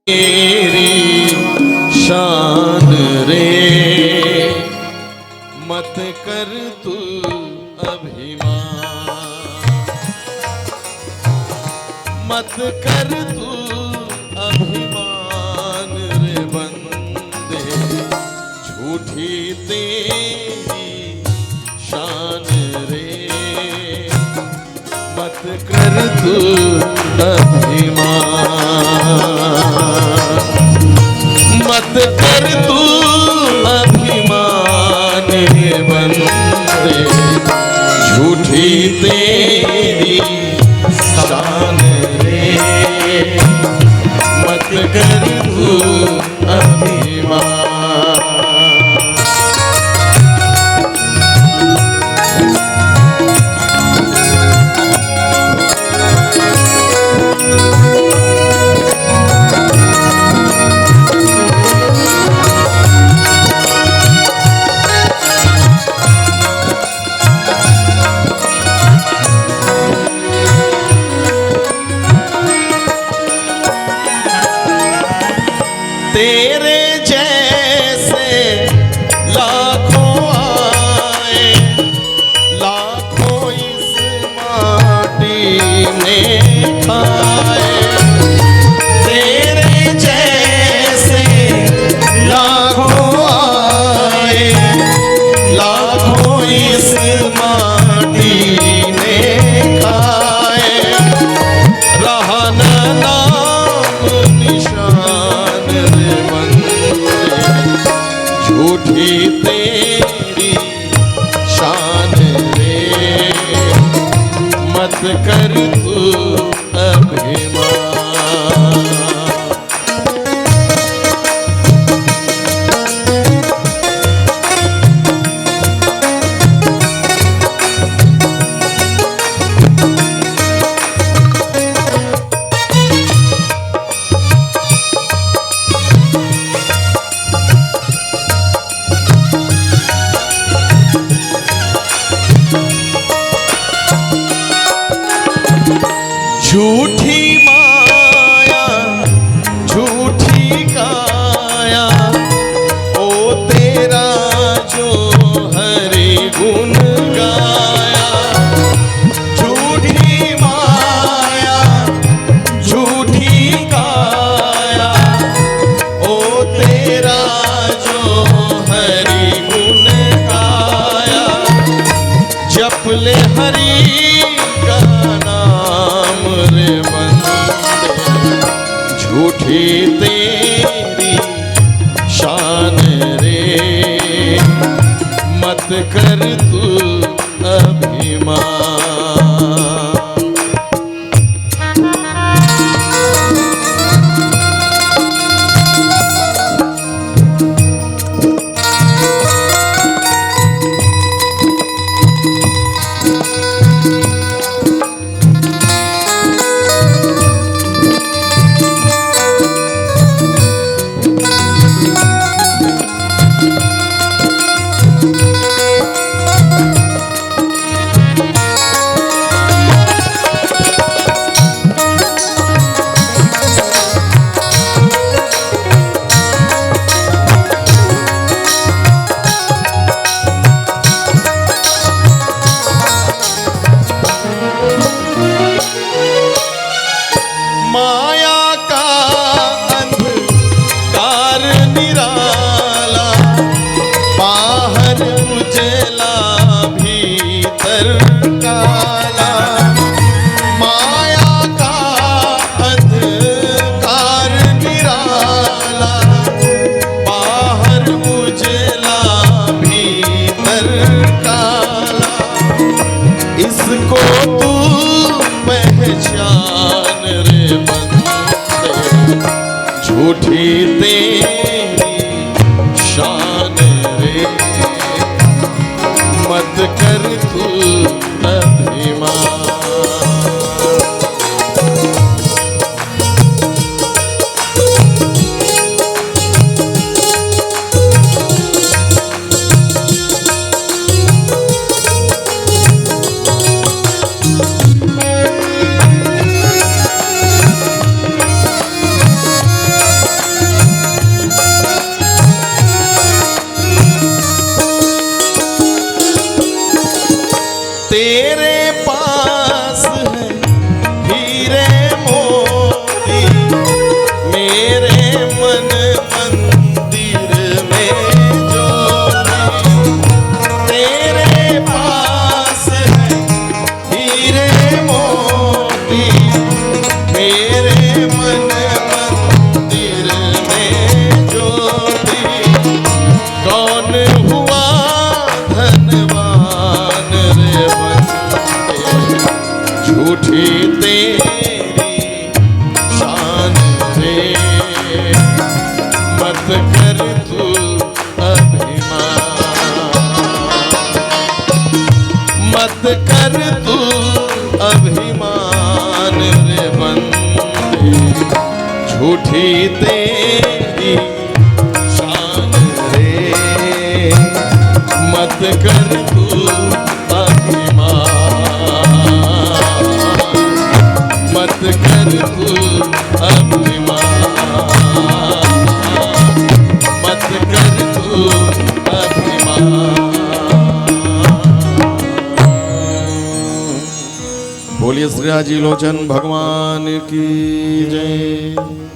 तेरी शान रे मत कर तू अभिमान, मत कर तू अभिमान रे बंदे, झूठी तेरी शान रे मत कर तू अभिमान, मत कर तू अभिमान रे बंदे, झूठी तेरी शान रे मत कर तू अभिमान। तेरे जैसे लाखों आए, लाखों इस माटी में खाए, तेरे जैसे लाखों आए, लाखों इस माटी में खाए, रहा न नाम निशान रे बंदे, झूठी तेरी शान रे मत कर तू अभिमान। झूठी माया झूठी काया, ओ तेरा जो हरि गुण गाया, झूठी माया झूठी काया, ओ तेरा जो हरि गुण गाया, जप ले हरि का नाम रे बंदे, झूठी तेरी शान रे मत कर तू अभिमान। माया का अंधकार निराला, बाहर उजला भीतर काला, माया का अंधकार निराला, बाहर उजला भीतर काला, इसको तू पहचान रे बंदे, झूठी तेरी शान रे मत कर तू अभिमान। झूठी तेरी शान रे, मत कर तू अभिमान, मत कर तू अभिमान रे बंदे, झूठी तेरी शान रे, मत कर तू अभिमान, मत कर तू अभिमान, मत कर तू अभिमान। बोलिए श्री राजीलोचन भगवान की जय।